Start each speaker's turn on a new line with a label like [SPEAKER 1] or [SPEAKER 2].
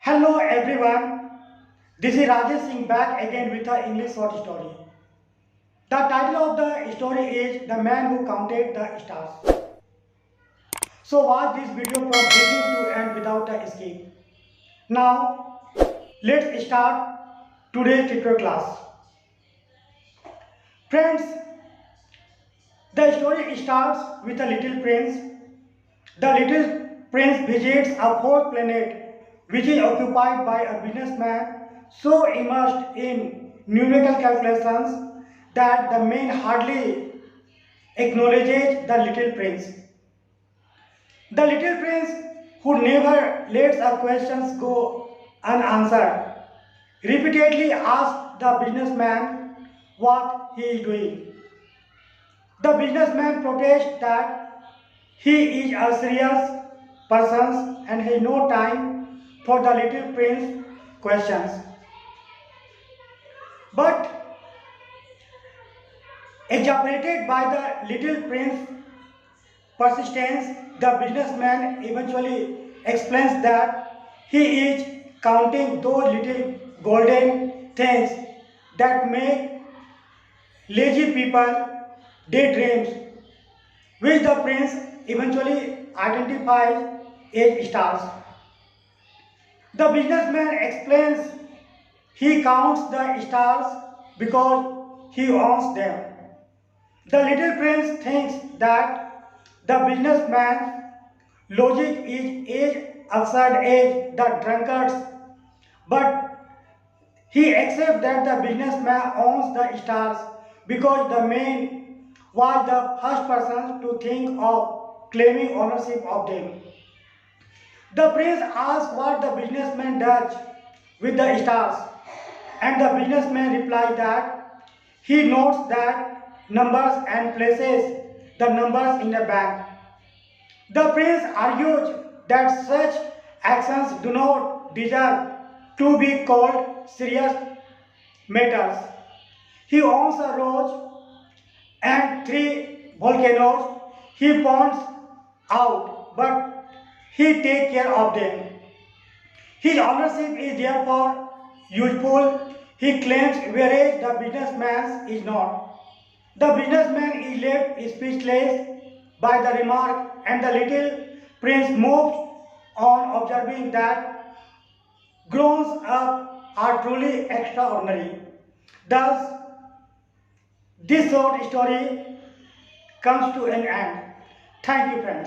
[SPEAKER 1] Hello everyone, this is Rajesh Singh back again with an English short story. The title of the story is The Man Who Counted the Stars. So watch this video from beginning to end without a skip. Now let's start today's tutorial class. Friends, the story starts with a little prince. The little prince visits a fourth planet which is occupied by a businessman so immersed in numerical calculations that the man hardly acknowledges the little prince. The little prince, who never lets a question go unanswered, repeatedly asks the businessman what he is doing. The businessman protests that he is a serious person and has no time for the little prince's questions. But exasperated by the little prince's persistence, the businessman eventually explains that he is counting those little golden things that make lazy people daydreams, which the prince eventually identifies as stars. The businessman explains he counts the stars because he owns them. The little prince thinks that the businessman's logic is as absurd as the drunkard's, but he accepts that the businessman owns the stars because the man was the first person to think of claiming ownership of them. The prince asks what the businessman does with the stars, and the businessman replies that he notes that numbers and places the numbers in a bank. The prince argues that such actions do not deserve to be called serious matters. He owns a rose and three volcanoes he points out, but he takes care of them. His ownership is therefore useful, he claims, whereas the businessman's is not. The businessman is left speechless by the remark, and the little prince moves on, observing that grown up are truly extraordinary. Thus, this short story comes to an end. Thank you, friends.